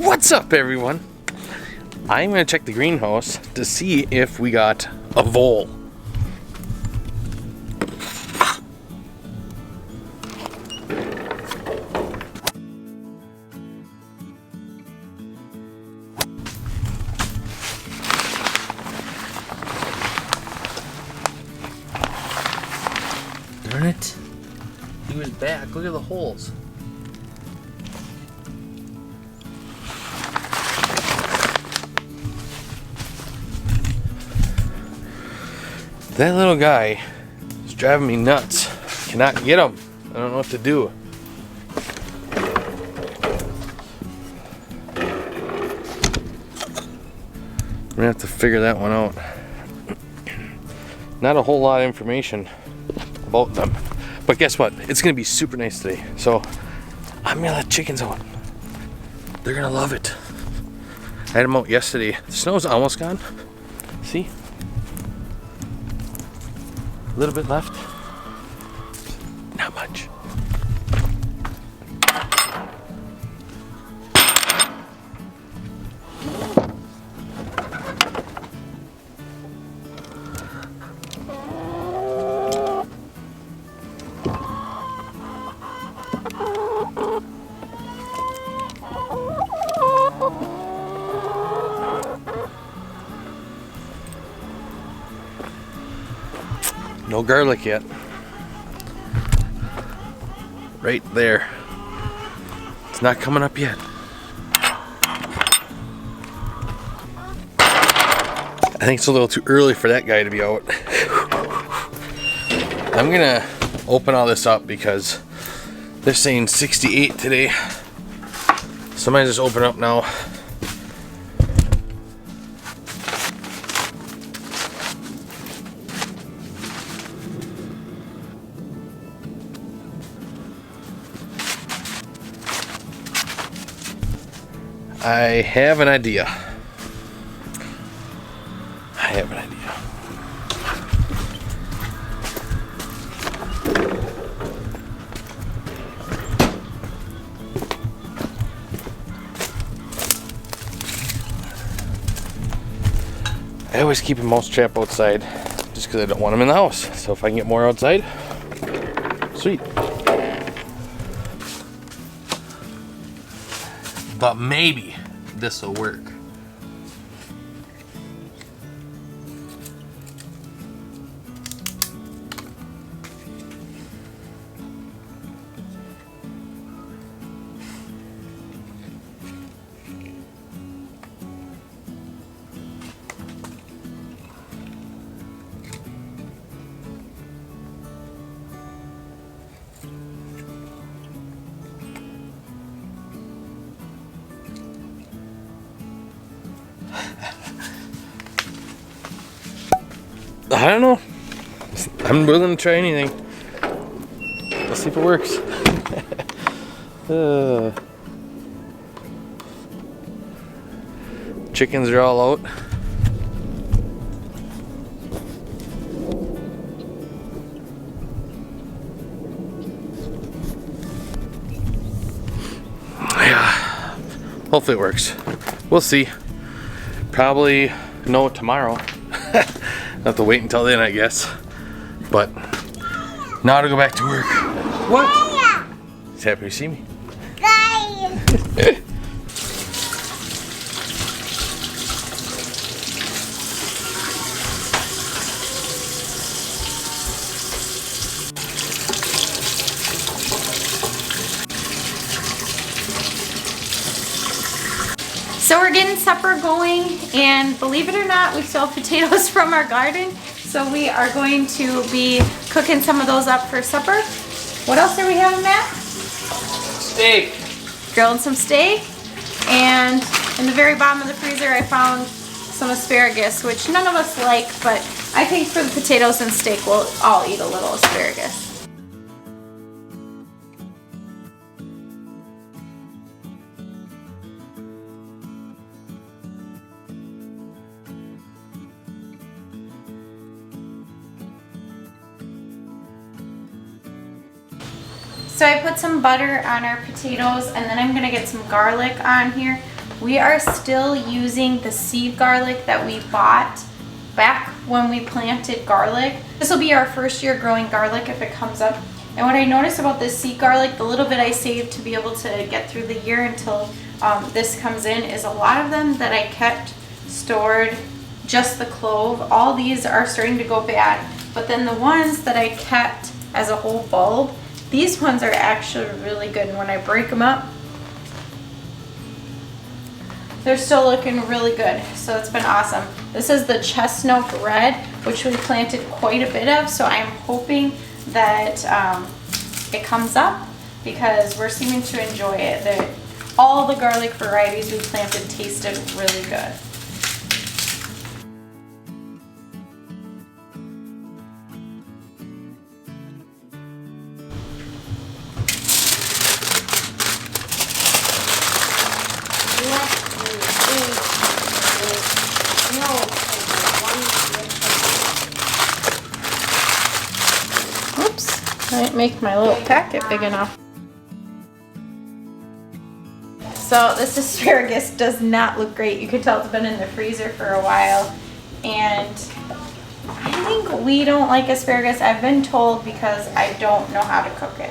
What's up, everyone? I'm gonna check the greenhouse to see if we got a vole. Darn it. He was back. Look at the holes. That little guy is driving me nuts. Cannot get him. I don't know what to do. I'm gonna have to figure that one out. Not a whole lot of information about them. But guess what? It's gonna be super nice today. So I'm gonna let chickens out. They're gonna love it. I had them out yesterday. The snow's almost gone. See? A little bit left. Not much. No garlic yet. Right there. It's not coming up yet. I think it's a little too early for that guy to be out. I'm gonna open all this up because they're saying 68 today. So I might just open up now. I have an idea. I always keep a mouse trap outside just because I don't want them in the house. So if I can get more outside, sweet. But maybe this will work. I don't know. I'm willing to try anything. Let's see if it works. Chickens are all out. Yeah. Hopefully it works. We'll see. Probably know tomorrow. Have to wait until then, I guess. But now to go back to work. What? He's happy to see me. So we're getting supper going, and believe it or not, we still have potatoes from our garden. So we are going to be cooking some of those up for supper. What else are we having, Matt? Steak. Grilling some steak. And in the very bottom of the freezer, I found some asparagus, which none of us like, but I think for the potatoes and steak, we'll all eat a little asparagus. So I put some butter on our potatoes, and then I'm gonna get some garlic on here. We are still using the seed garlic that we bought back when we planted garlic. This will be our first year growing garlic if it comes up. And what I noticed about this seed garlic, the little bit I saved to be able to get through the year until this comes in, is a lot of them that I kept stored, just the clove. All these are starting to go bad. But then the ones that I kept as a whole bulb, these ones are actually really good. And when I break them up, they're still looking really good. So it's been awesome. This is the chestnut red, which we planted quite a bit of. So I'm hoping that it comes up because we're seeming to enjoy it. All the garlic varieties we planted tasted really good. Oops, I didn't make my little packet big enough. So this asparagus does not look great. You can tell it's been in the freezer for a while. And I think we don't like asparagus. I've been told because I don't know how to cook it.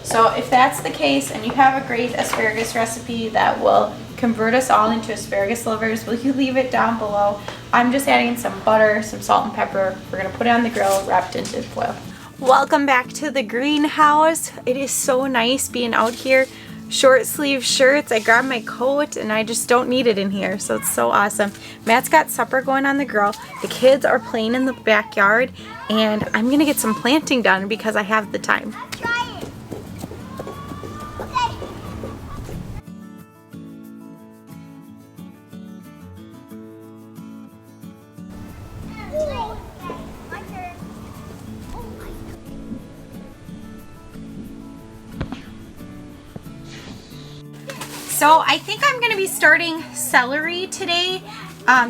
So if that's the case and you have a great asparagus recipe that will convert us all into asparagus lovers, will you leave it down below? I'm just adding some butter, some salt and pepper. We're gonna put it on the grill wrapped in tin foil. Welcome back to the greenhouse. It is so nice being out here. Short sleeve shirts. I grabbed my coat and I just don't need it in here, so it's so awesome. Matt's got supper going on the grill. The kids are playing in the backyard and I'm gonna get some planting done because I have the time. Try it. Okay. My turn. Oh my God. So I think I'm gonna be starting celery today,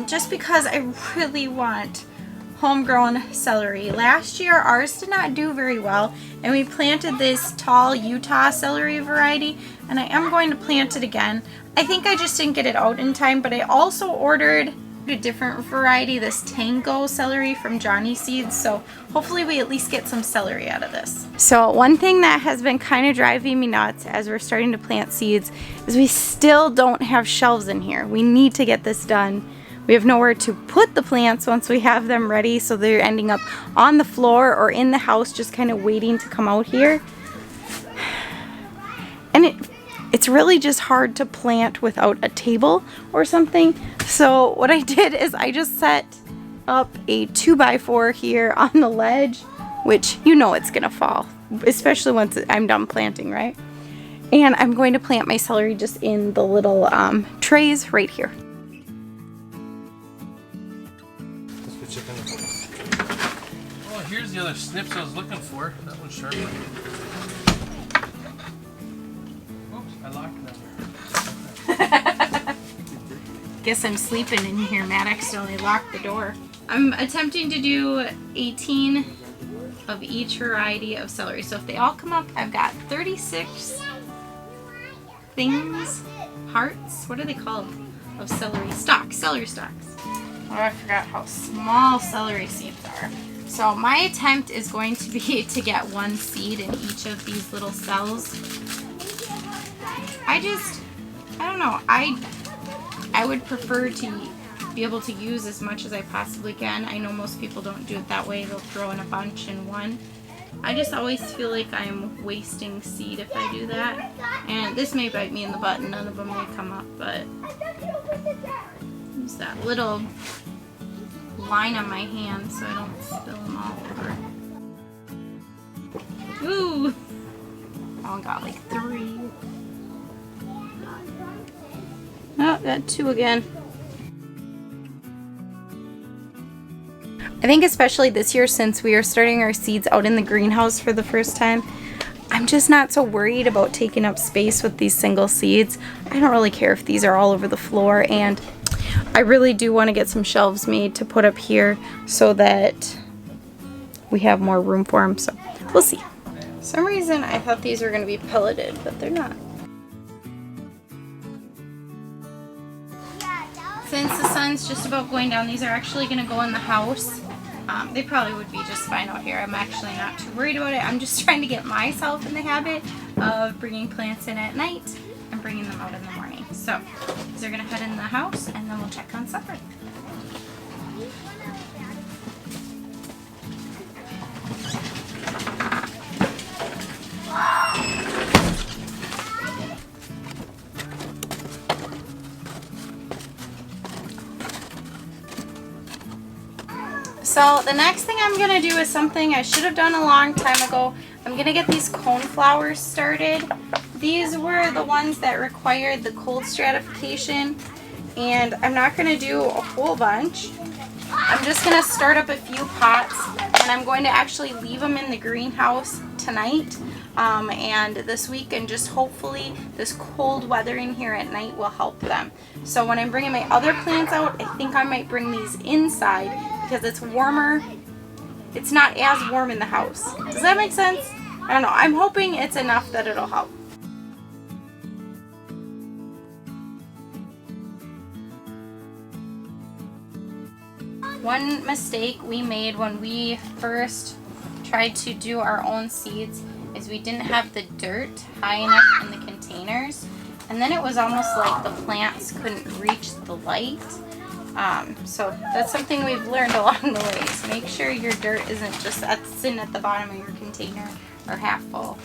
just because I really want homegrown celery. Last year ours did not do very well and we planted this tall Utah celery variety and I am going to plant it again. I think I just didn't get it out in time, but I also ordered a different variety, this Tango celery from Johnny Seeds, so hopefully we at least get some celery out of this. So one thing that has been kind of driving me nuts as we're starting to plant seeds is we still don't have shelves in here. We need to get this done. We have nowhere to put the plants once we have them ready, so they're ending up on the floor or in the house just kind of waiting to come out here. And it's really just hard to plant without a table or something. So what I did is I just set up a 2x4 here on the ledge, which you know it's gonna fall, especially once I'm done planting, right? And I'm going to plant my celery just in the little trays right here. Oh, here's the other snips I was looking for. That one's sharp. Oops, I locked that. Guess I'm sleeping in here. Matt accidentally locked the door. I'm attempting to do 18 of each variety of celery. So if they all come up, I've got 36 things, hearts, what are they called, of celery stalks, celery stalks. Oh, I forgot how small celery seeds are. So my attempt is going to be to get one seed in each of these little cells. I don't know, I would prefer to be able to use as much as I possibly can. I know most people don't do it that way. They'll throw in a bunch in one. I just always feel like I'm wasting seed if I do that. And this may bite me in the butt and none of them may come up, but use that little line on my hand so I don't spill them all over. Ooh! Oh, I got like 3. Oh, got 2 again. I think especially this year, since we are starting our seeds out in the greenhouse for the first time, I'm just not so worried about taking up space with these single seeds. I don't really care if these are all over the floor, and I really do want to get some shelves made to put up here so that we have more room for them, so we'll see. For some reason I thought these were going to be pelleted, but they're not. Since the sun's just about going down, these are actually going to go in the house. They probably would be just fine out here. I'm actually not too worried about it. I'm just trying to get myself in the habit of bringing plants in at night and bringing them out in the morning. So these are going to head in the house, and then we'll check on supper. So the next thing I'm going to do is something I should have done a long time ago. I'm going to get these cone flowers started. These were the ones that required the cold stratification, and I'm not going to do a whole bunch. I'm just going to start up a few pots, and I'm going to actually leave them in the greenhouse tonight and this week, and just hopefully this cold weather in here at night will help them. So when I'm bringing my other plants out, I think I might bring these inside because it's warmer. It's not as warm in the house. Does that make sense? I don't know. I'm hoping it's enough that it'll help. One mistake we made when we first tried to do our own seeds is we didn't have the dirt high enough in the containers, and then it was almost like the plants couldn't reach the light. So that's something we've learned along the way. So make sure your dirt isn't just sitting at the bottom of your container or half full.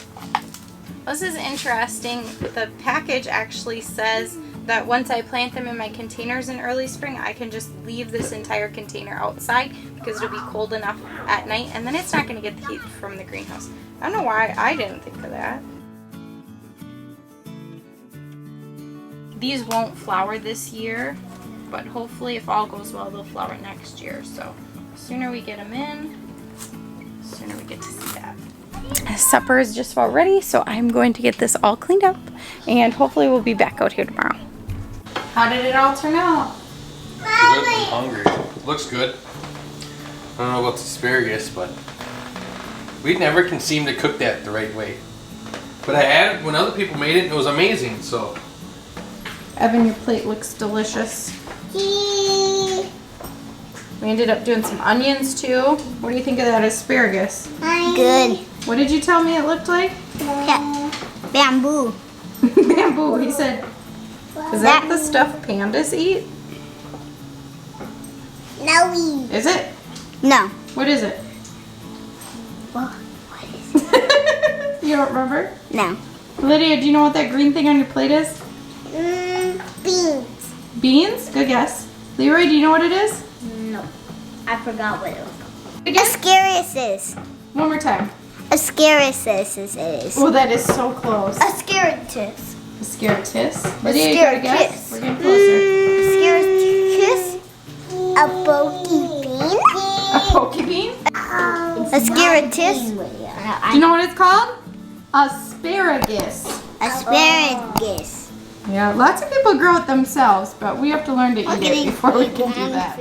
This is interesting. The package actually says that once I plant them in my containers in early spring, I can just leave this entire container outside because it'll be cold enough at night, and then it's not going to get the heat from the greenhouse. I don't know why I didn't think of that. These won't flower this year, but hopefully if all goes well, they'll flower next year. So the sooner we get them in, the sooner we get to see that. Supper is just about ready, so I'm going to get this all cleaned up, and hopefully we'll be back out here tomorrow. How did it all turn out? Good. I'm hungry. Looks good. I don't know about the asparagus, but we never can seem to cook that the right way. But I had it when other people made it, and it was amazing. So, Evan, your plate looks delicious. We ended up doing some onions too. What do you think of that asparagus? Good. What did you tell me it looked like? Bamboo. Bamboo. He said, is that the stuff pandas eat? No. Is it? No. What is it? What is it? You don't remember? No. Lydia, do you know what that green thing on your plate is? Beans. Beans? Good guess. Leroy, do you know what it is? No. I forgot what it was. Asparagus. Asparagus. One more time. Asparagus is. Oh, that is so close. Asparagus. Asparagus. Lydia, you got a guess? We're getting closer. Asparagus. A pokey bean. A pokey bean? Asparagus. Do you know what it's called? Asparagus. Asparagus. Yeah, lots of people grow it themselves, but we have to learn to eat it before we can do that.